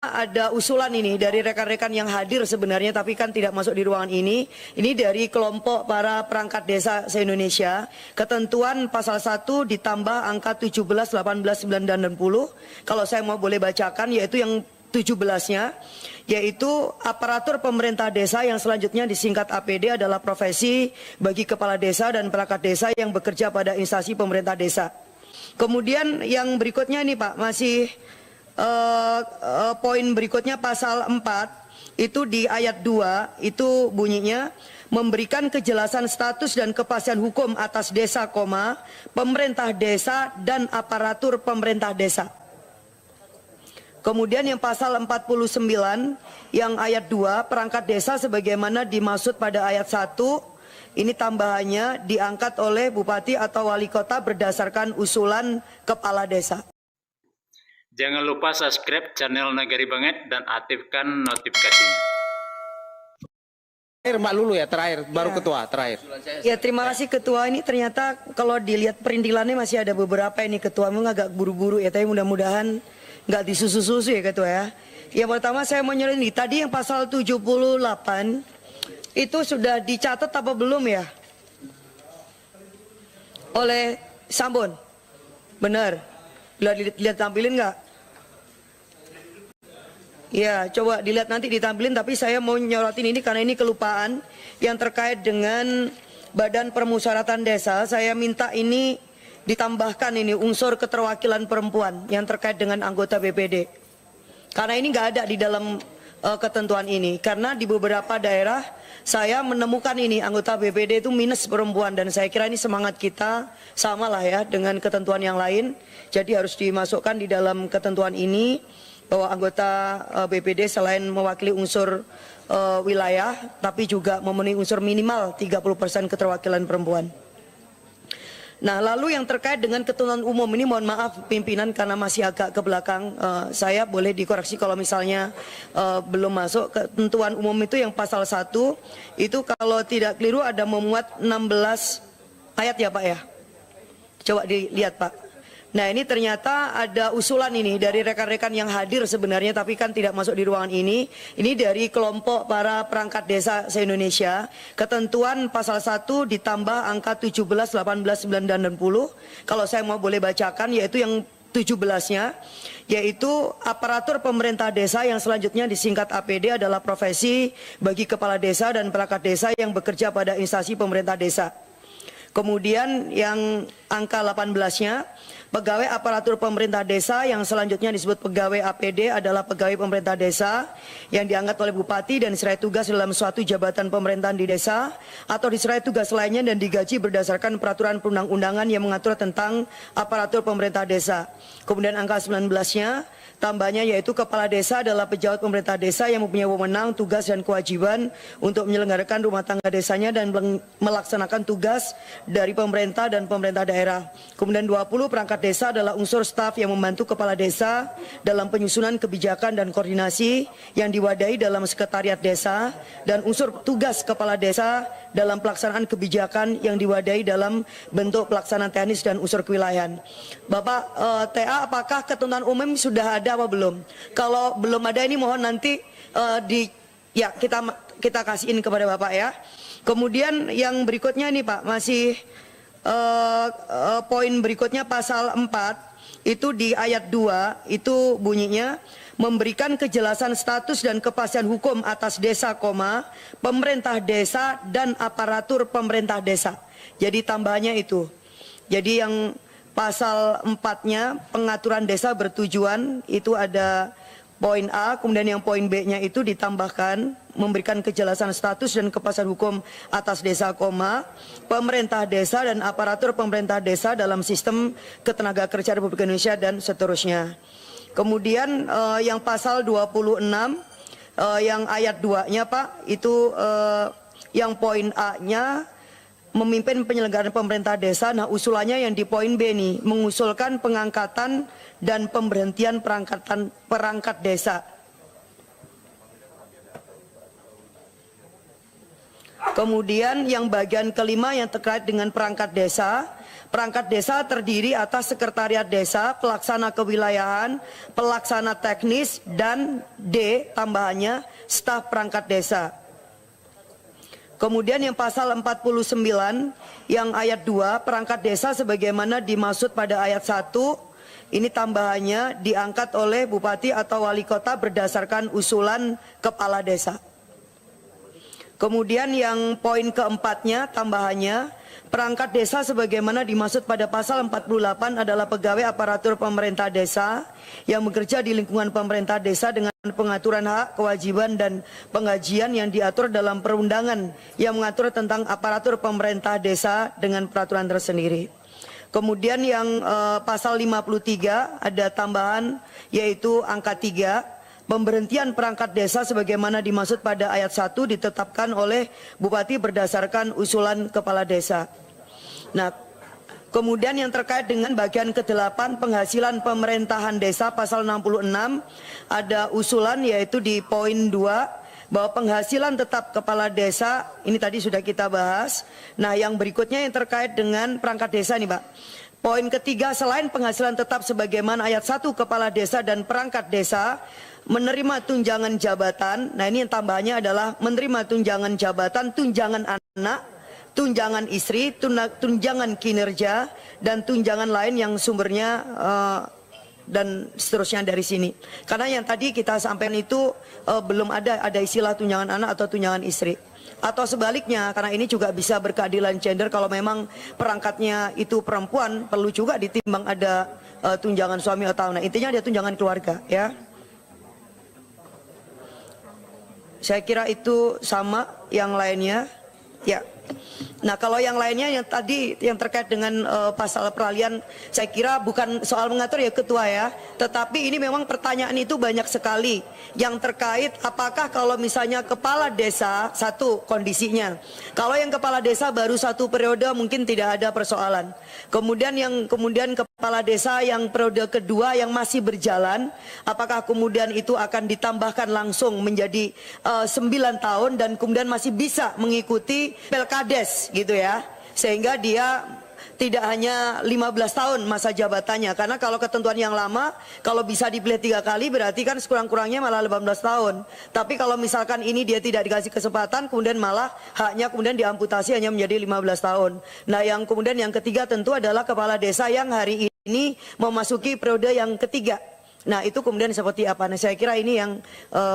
Ada usulan ini dari rekan-rekan yang hadir sebenarnya tapi kan tidak masuk di ruangan ini. Ini dari kelompok para perangkat desa se-Indonesia. Ketentuan pasal 1 ditambah angka 17, 18, 9, dan 60. Kalau saya mau boleh bacakan yaitu yang 17-nya, yaitu aparatur pemerintah desa yang selanjutnya disingkat APD adalah profesi bagi kepala desa dan perangkat desa yang bekerja pada instansi pemerintah desa. Kemudian yang berikutnya ini Pak, masih poin berikutnya pasal 4 itu di ayat 2 itu bunyinya memberikan kejelasan status dan kepastian hukum atas desa, pemerintah desa dan aparatur pemerintah desa. Kemudian yang pasal 49 yang ayat 2 perangkat desa sebagaimana dimaksud pada ayat 1 ini tambahannya diangkat oleh bupati atau wali kota berdasarkan usulan kepala desa. Jangan lupa subscribe channel Nagari Banget dan aktifkan notifikasinya. Mbak Lulu ya terakhir, baru ketua terakhir. Ya terima kasih ketua, ini ternyata kalau dilihat perintilannya masih ada beberapa ini ketua, memang agak buru-buru ya, tapi mudah-mudahan nggak disusu-susu ya ketua ya. Yang pertama saya mau nyuruh ini, tadi yang pasal 78 itu sudah dicatat apa belum ya? Oleh Sambon, benar? Lihat tampilin nggak? Ya, coba dilihat nanti ditampilin, tapi saya mau nyorotin ini karena ini kelupaan yang terkait dengan Badan Permusyawaratan Desa. Saya minta ini ditambahkan ini unsur keterwakilan perempuan yang terkait dengan anggota BPD. Karena ini nggak ada di dalam ketentuan ini. Karena di beberapa daerah saya menemukan ini anggota BPD itu minus perempuan, dan saya kira ini semangat kita sama lah ya dengan ketentuan yang lain. Jadi harus dimasukkan di dalam ketentuan ini bahwa anggota BPD selain mewakili unsur wilayah, tapi juga memenuhi unsur minimal 30% keterwakilan perempuan. Nah, lalu yang terkait dengan ketentuan umum ini, mohon maaf pimpinan karena masih agak ke belakang, saya boleh dikoreksi kalau misalnya belum masuk. Ketentuan umum itu yang pasal 1 itu kalau tidak keliru ada memuat 16 ayat ya Pak ya. Coba dilihat Pak. Nah, ini ternyata ada usulan ini dari rekan-rekan yang hadir sebenarnya tapi kan tidak masuk di ruangan ini. Ini dari kelompok para perangkat desa se-Indonesia. Ketentuan pasal 1 ditambah angka 17, 18, 9, dan 60. Kalau saya mau boleh bacakan yaitu yang 17-nya, yaitu aparatur pemerintah desa yang selanjutnya disingkat APD adalah profesi bagi kepala desa dan perangkat desa yang bekerja pada instansi pemerintah desa. Kemudian yang angka 18-nya, pegawai aparatur pemerintah desa yang selanjutnya disebut pegawai APD adalah pegawai pemerintah desa yang diangkat oleh bupati dan diserai tugas dalam suatu jabatan pemerintahan di desa atau diserai tugas lainnya dan digaji berdasarkan peraturan perundang-undangan yang mengatur tentang aparatur pemerintah desa. Kemudian angka 19-nya, tambahnya yaitu kepala desa adalah pejabat pemerintah desa yang mempunyai wewenang, tugas dan kewajiban untuk menyelenggarakan rumah tangga desanya dan melaksanakan tugas dari pemerintah dan pemerintah daerah. Kemudian 20, perangkat desa adalah unsur staf yang membantu kepala desa dalam penyusunan kebijakan dan koordinasi yang diwadahi dalam sekretariat desa, dan unsur tugas kepala desa dalam pelaksanaan kebijakan yang diwadahi dalam bentuk pelaksanaan teknis dan unsur kewilayahan. Bapak TA, apakah ketentuan umum sudah ada apa belum? Kalau belum ada ini mohon nanti kita kasihin kepada Bapak ya. Kemudian yang berikutnya ini Pak, masih poin berikutnya pasal 4 itu di ayat 2 itu bunyinya memberikan kejelasan status dan kepastian hukum atas desa, pemerintah desa dan aparatur pemerintah desa. Jadi tambahannya itu. Jadi yang pasal 4-nya pengaturan desa bertujuan itu ada poin A, kemudian yang poin B-nya itu ditambahkan memberikan kejelasan status dan kepastian hukum atas desa, pemerintah desa dan aparatur pemerintah desa dalam sistem ketenagakerjaan Republik Indonesia dan seterusnya. Kemudian yang pasal 26 yang ayat 2-nya Pak, itu yang poin A-nya memimpin penyelenggaraan pemerintah desa. Nah, usulannya yang di poin B nih, mengusulkan pengangkatan dan pemberhentian perangkat desa. Kemudian yang bagian kelima yang terkait dengan perangkat desa. Perangkat desa terdiri atas sekretariat desa, pelaksana kewilayahan, pelaksana teknis, dan D tambahannya staf perangkat desa. Kemudian yang pasal 49 yang ayat 2 perangkat desa sebagaimana dimaksud pada ayat 1 ini tambahannya diangkat oleh bupati atau wali kota berdasarkan usulan kepala desa. Kemudian yang poin keempatnya tambahannya perangkat desa sebagaimana dimaksud pada pasal 48 adalah pegawai aparatur pemerintah desa yang bekerja di lingkungan pemerintah desa dengan pengaturan hak, kewajiban, dan penggajian yang diatur dalam perundangan yang mengatur tentang aparatur pemerintah desa dengan peraturan tersendiri. Kemudian yang pasal 53 ada tambahan yaitu angka 3. Pemberhentian perangkat desa sebagaimana dimaksud pada ayat 1 ditetapkan oleh bupati berdasarkan usulan kepala desa. Nah, kemudian yang terkait dengan bagian ke-8 penghasilan pemerintahan desa pasal 66 ada usulan yaitu di poin 2 bahwa penghasilan tetap kepala desa ini tadi sudah kita bahas. Nah, yang berikutnya yang terkait dengan perangkat desa nih, Pak. Poin ketiga, selain penghasilan tetap sebagaimana ayat 1 kepala desa dan perangkat desa menerima tunjangan jabatan. Nah, ini yang tambahannya adalah menerima tunjangan jabatan, tunjangan anak, tunjangan istri, tunjangan kinerja, dan tunjangan lain yang sumbernya dan seterusnya dari sini. Karena yang tadi kita sampaikan itu belum ada istilah tunjangan anak atau tunjangan istri. Atau sebaliknya, karena ini juga bisa berkeadilan gender kalau memang perangkatnya itu perempuan, perlu juga ditimbang ada tunjangan suami atau anak. Intinya ada tunjangan keluarga, ya. Saya kira itu sama yang lainnya, ya. Nah, kalau yang lainnya yang tadi yang terkait dengan pasal peralihan, saya kira bukan soal mengatur ya ketua ya, tetapi ini memang pertanyaan itu banyak sekali yang terkait apakah kalau misalnya kepala desa satu kondisinya, kalau yang kepala desa baru 1 periode mungkin tidak ada persoalan. Kemudian kepala desa yang periode kedua yang masih berjalan, apakah kemudian itu akan ditambahkan langsung menjadi 9 tahun dan kemudian masih bisa mengikuti Pelkades gitu ya, sehingga dia tidak hanya 15 tahun masa jabatannya, karena kalau ketentuan yang lama kalau bisa dipilih 3 kali berarti kan sekurang-kurangnya malah 18 tahun. Tapi kalau misalkan ini dia tidak dikasih kesempatan kemudian malah haknya kemudian diamputasi hanya menjadi 15 tahun. Nah, yang kemudian yang ketiga tentu adalah kepala desa yang hari ini memasuki periode yang ketiga. Nah, itu kemudian seperti apa? Nah, saya kira ini yang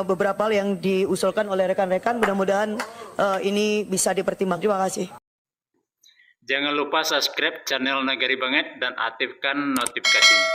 beberapa hal yang diusulkan oleh rekan-rekan, mudah-mudahan ini bisa dipertimbangkan. Terima kasih. Jangan lupa subscribe channel Nagari Banget dan aktifkan notifikasinya.